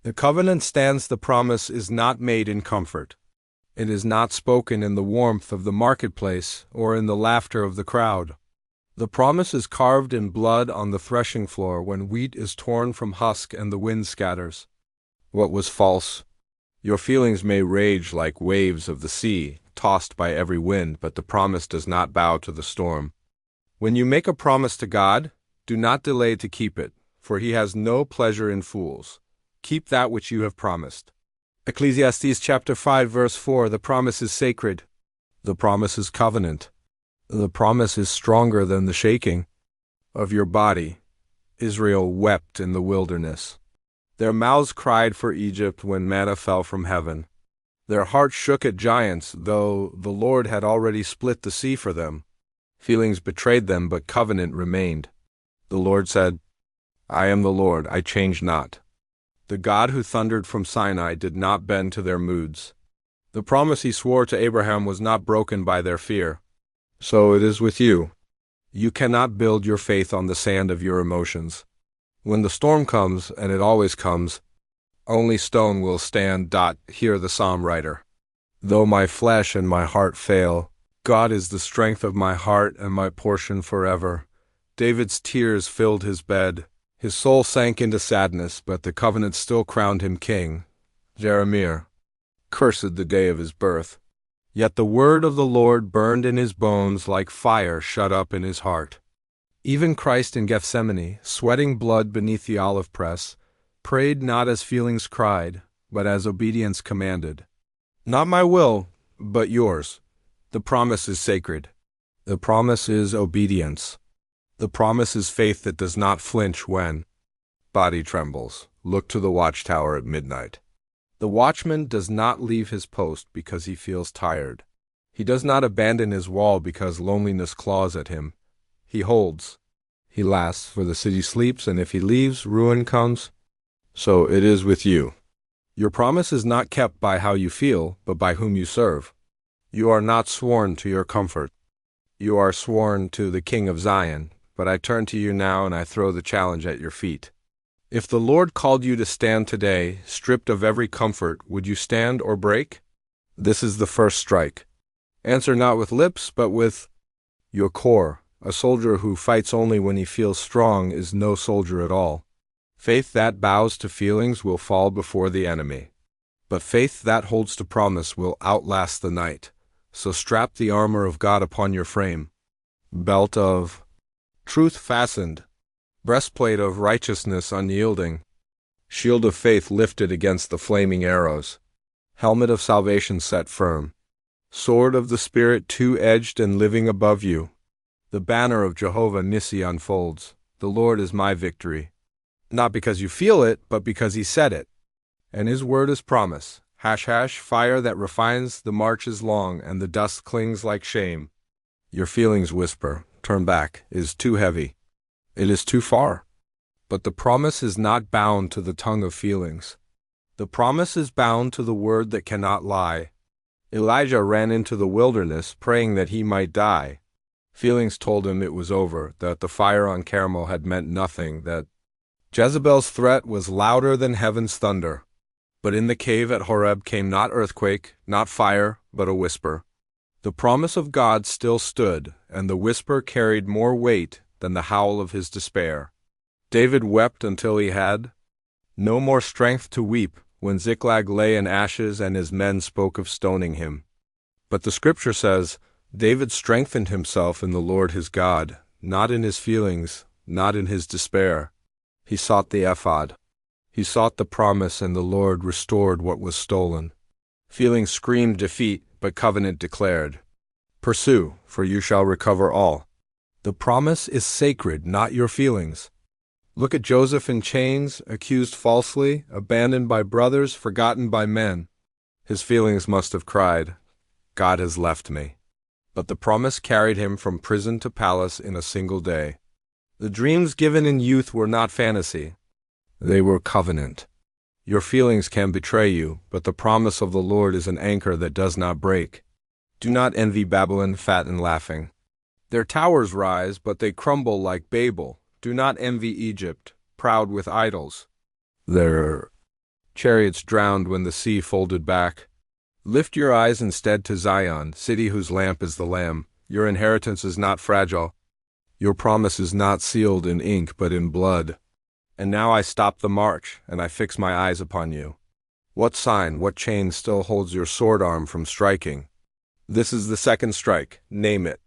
The covenant stands, the promise is not made in comfort. It is not spoken in the warmth of the marketplace or in the laughter of the crowd. The promise is carved in blood on the threshing floor when wheat is torn from husk and the wind scatters what was false. Your feelings may rage like waves of the sea, tossed by every wind, but the promise does not bow to the storm. When you make a promise to God, do not delay to keep it, for he has no pleasure in fools. Keep that which you have promised. Ecclesiastes chapter 5 verse 4. The promise is sacred. The promise is covenant. The promise is stronger than the shaking of your body. Israel wept in the wilderness. Their mouths cried for Egypt when manna fell from heaven. Their hearts shook at giants, though the Lord had already split the sea for them. Feelings betrayed them, but covenant remained. The Lord said, I am the Lord, I change not. The God who thundered from Sinai did not bend to their moods. The promise he swore to Abraham was not broken by their fear. So it is with you. You cannot build your faith on the sand of your emotions. When the storm comes, and it always comes, only stone will stand. Hear the psalm writer. Though my flesh and my heart fail, God is the strength of my heart and my portion forever. David's tears filled his bed. His soul sank into sadness, but the covenant still crowned him king. Jeremiah. Cursed the day of his birth. Yet the word of the Lord burned in his bones like fire shut up in his heart. Even Christ in Gethsemane, sweating blood beneath the olive press, prayed not as feelings cried, but as obedience commanded. Not my will, but yours. The promise is sacred. The promise is obedience. The promise is faith that does not flinch when body trembles. Look to the watchtower at midnight. The watchman does not leave his post because he feels tired. He does not abandon his wall because loneliness claws at him. He holds. He lasts, for the city sleeps, and if he leaves, ruin comes. So it is with you. Your promise is not kept by how you feel, but by whom you serve. You are not sworn to your comfort. You are sworn to the King of Zion, but I turn to you now and I throw the challenge at your feet. If the Lord called you to stand today, stripped of every comfort, would you stand or break? This is the first strike. Answer not with lips, but with your core. A soldier who fights only when he feels strong is no soldier at all. Faith that bows to feelings will fall before the enemy. But faith that holds to promise will outlast the night. So strap the armor of God upon your frame. Belt of truth fastened. Breastplate of righteousness unyielding. Shield of faith lifted against the flaming arrows. Helmet of salvation set firm. Sword of the Spirit two-edged and living above you. The banner of Jehovah Nissi unfolds. The Lord is my victory. Not because you feel it, but because he said it. And his word is promise. Fire that refines, the march is long, and the dust clings like shame. Your feelings whisper, turn back, it is too heavy. It is too far. But the promise is not bound to the tongue of feelings. The promise is bound to the word that cannot lie. Elijah ran into the wilderness, praying that he might die. Feelings told him it was over, that the fire on Carmel had meant nothing, that Jezebel's threat was louder than heaven's thunder. But in the cave at Horeb came not earthquake, not fire, but a whisper. The promise of God still stood, and the whisper carried more weight than the howl of his despair. David wept until he had no more strength to weep, when Ziklag lay in ashes and his men spoke of stoning him. But the scripture says, David strengthened himself in the Lord his God, not in his feelings, not in his despair. He sought the ephod. He sought the promise, and the Lord restored what was stolen. Feelings screamed defeat, but covenant declared, pursue, for you shall recover all. The promise is sacred, not your feelings. Look at Joseph in chains, accused falsely, abandoned by brothers, forgotten by men. His feelings must have cried, God has left me. But the promise carried him from prison to palace in a single day. The dreams given in youth were not fantasy. They were covenant. Your feelings can betray you, but the promise of the Lord is an anchor that does not break. Do not envy Babylon, fat and laughing. Their towers rise, but they crumble like Babel. Do not envy Egypt, proud with idols. Their Chariots drowned when the sea folded back. Lift your eyes instead to Zion, city whose lamp is the Lamb. Your inheritance is not fragile. Your promise is not sealed in ink but in blood. And now I stop the march, and I fix my eyes upon you. What sign, what chain still holds your sword arm from striking? This is the second strike, name it.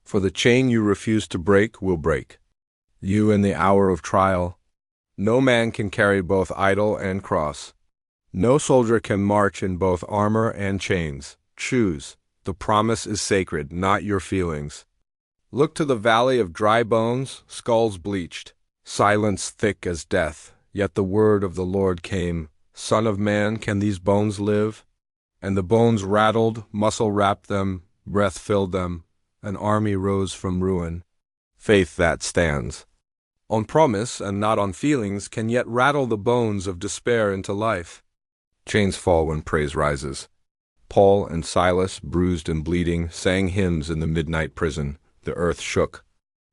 For the chain you refuse to break will break. You in the hour of trial. No man can carry both idol and cross. No soldier can march in both armor and chains. Choose. The promise is sacred, not your feelings. Look to the valley of dry bones, skulls bleached, silence thick as death. Yet the word of the Lord came, Son of man, can these bones live? And the bones rattled, muscle wrapped them, breath filled them. An army rose from ruin. Faith that stands on promise and not on feelings can yet rattle the bones of despair into life. Chains fall when praise rises. Paul and Silas, bruised and bleeding, sang hymns in the midnight prison. The earth shook.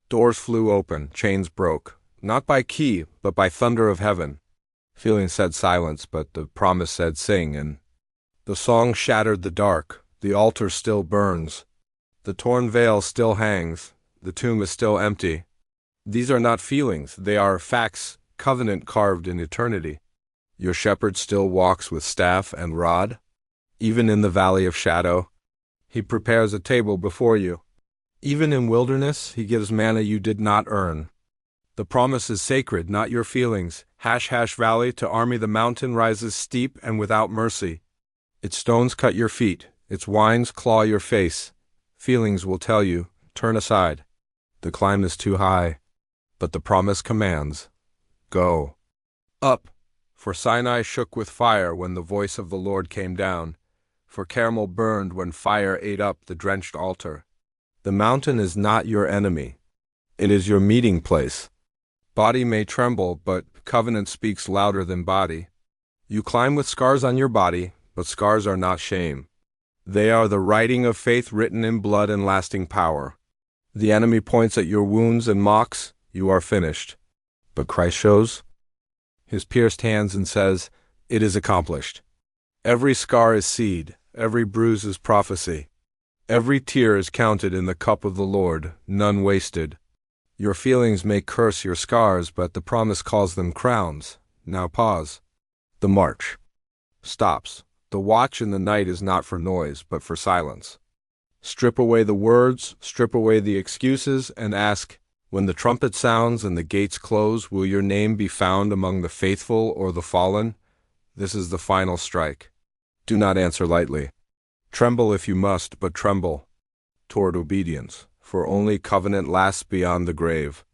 Doors flew open, chains broke, not by key, but by thunder of heaven. Feeling said silence, but the promise said sing, and the song shattered the dark. The altar still burns. The torn veil still hangs. The tomb is still empty. These are not feelings, they are facts, covenant carved in eternity. Your shepherd still walks with staff and rod. Even in the valley of shadow, he prepares a table before you. Even in wilderness, he gives manna you did not earn. The promise is sacred, not your feelings. Valley to army the mountain rises steep and without mercy. Its stones cut your feet, its wines claw your face. Feelings will tell you, turn aside. The climb is too high, but the promise commands, go. Up, for Sinai shook with fire when the voice of the Lord came down, for Carmel burned when fire ate up the drenched altar. The mountain is not your enemy. It is your meeting place. Body may tremble, but covenant speaks louder than body. You climb with scars on your body, but scars are not shame. They are the writing of faith written in blood and lasting power. The enemy points at your wounds and mocks, you are finished. But Christ shows his pierced hands and says, it is accomplished. Every scar is seed, every bruise is prophecy. Every tear is counted in the cup of the Lord, none wasted. Your feelings may curse your scars, but the promise calls them crowns. Now pause. The march stops. The watch in the night is not for noise, but for silence. Strip away the words, strip away the excuses, and ask, when the trumpet sounds and the gates close, will your name be found among the faithful or the fallen? This is the final strike. Do not answer lightly. Tremble if you must, but tremble toward obedience, for only covenant lasts beyond the grave.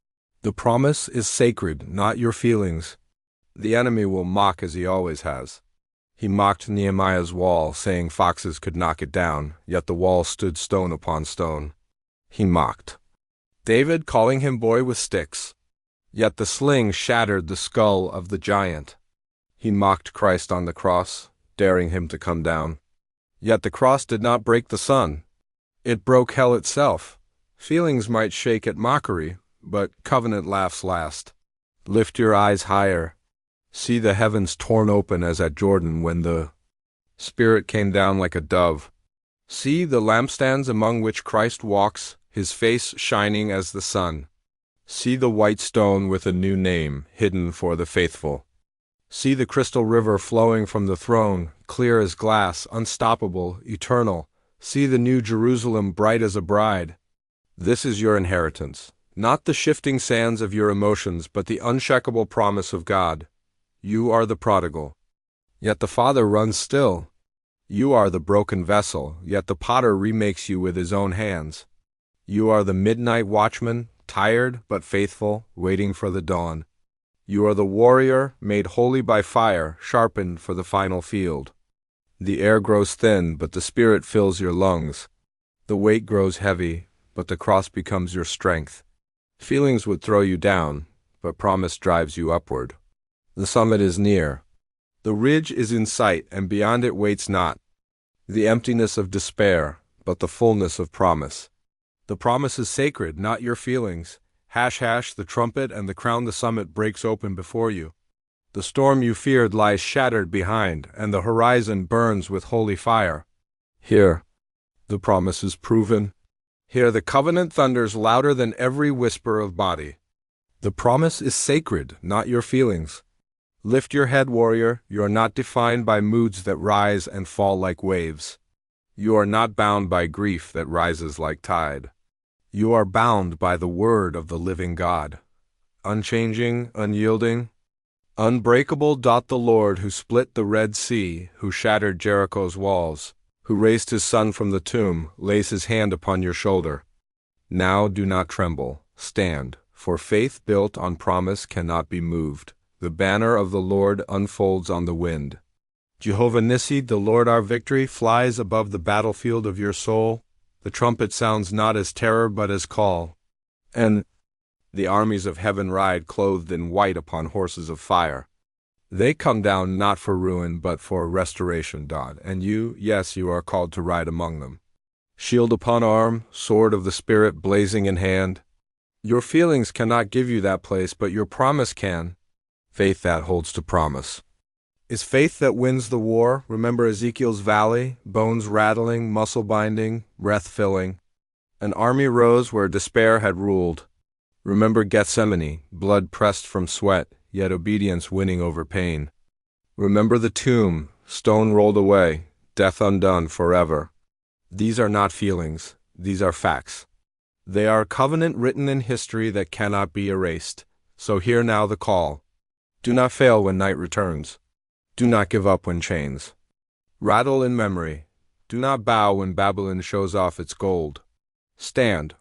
The promise is sacred, not your feelings. The enemy will mock as he always has. He mocked Nehemiah's wall, saying foxes could knock it down, yet the wall stood stone upon stone. He mocked David, calling him boy with sticks, yet the sling shattered the skull of the giant. He mocked Christ on the cross, daring him to come down. Yet the cross did not break the sun. It broke hell itself. Feelings might shake at mockery, but covenant laughs last. Lift your eyes higher. See the heavens torn open as at Jordan when the Spirit came down like a dove. See the lampstands among which Christ walks, his face shining as the sun. See the white stone with a new name, hidden for the faithful. See the crystal river flowing from the throne, clear as glass, unstoppable, eternal. See the new Jerusalem bright as a bride. This is your inheritance, not the shifting sands of your emotions, but the unshakable promise of God. You are the prodigal, yet the Father runs still. You are the broken vessel, yet the potter remakes you with his own hands. You are the midnight watchman, tired but faithful, waiting for the dawn. You are the warrior, made holy by fire, sharpened for the final field. The air grows thin, but the Spirit fills your lungs. The weight grows heavy, but the cross becomes your strength. Feelings would throw you down, but promise drives you upward. The summit is near. The ridge is in sight, and beyond it waits not the emptiness of despair, but the fullness of promise. The promise is sacred, not your feelings. The trumpet and the crown the summit breaks open before you. The storm you feared lies shattered behind, and the horizon burns with holy fire. Here, the promise is proven. Here the covenant thunders louder than every whisper of body. The promise is sacred, not your feelings. Lift your head, warrior. You are not defined by moods that rise and fall like waves. You are not bound by grief that rises like tide. You are bound by the word of the living God. Unchanging, unyielding, unbreakable. The Lord who split the Red Sea, who shattered Jericho's walls, who raised his son from the tomb, lays his hand upon your shoulder. Now do not tremble, stand, for faith built on promise cannot be moved. The banner of the Lord unfolds on the wind. Jehovah Nissi, the Lord our victory, flies above the battlefield of your soul. The trumpet sounds not as terror but as call. And the armies of heaven ride clothed in white upon horses of fire. They come down not for ruin but for restoration. And you, yes, you are called to ride among them. Shield upon arm, sword of the Spirit blazing in hand. Your feelings cannot give you that place, but your promise can. Faith that holds to promise is faith that wins the war. Remember Ezekiel's valley, bones rattling, muscle binding, breath filling. An army rose where despair had ruled. Remember Gethsemane, blood pressed from sweat, yet obedience winning over pain. Remember the tomb, stone rolled away, death undone forever. These are not feelings, these are facts. They are a covenant written in history that cannot be erased. So hear now the call. Do not fail when night returns. Do not give up when chains rattle in memory. Do not bow when Babylon shows off its gold. Stand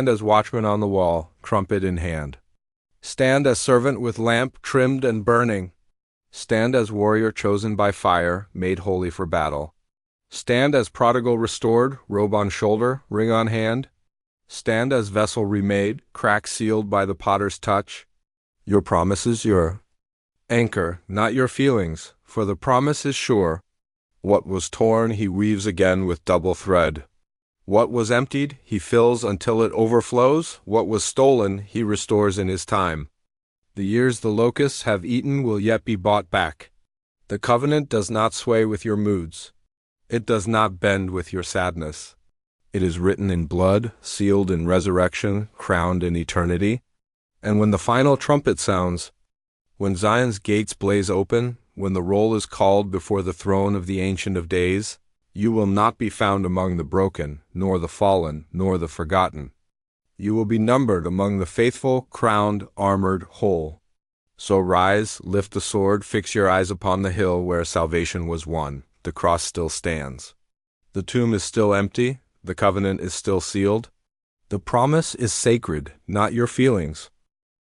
as watchman on the wall, trumpet in hand. Stand as servant with lamp trimmed and burning. Stand as warrior chosen by fire, made holy for battle. Stand as prodigal restored, robe on shoulder, ring on hand. Stand as vessel remade, crack sealed by the potter's touch. Your promise is your anchor, not your feelings, for the promise is sure. What was torn he weaves again with double thread. What was emptied he fills until it overflows. What was stolen he restores in his time. The years the locusts have eaten will yet be bought back. The covenant does not sway with your moods. It does not bend with your sadness. It is written in blood, sealed in resurrection, crowned in eternity. And when the final trumpet sounds, when Zion's gates blaze open, when the roll is called before the throne of the Ancient of Days, you will not be found among the broken, nor the fallen, nor the forgotten. You will be numbered among the faithful, crowned, armored, whole. So rise, lift the sword, fix your eyes upon the hill where salvation was won. The cross still stands. The tomb is still empty. The covenant is still sealed. The promise is sacred, not your feelings.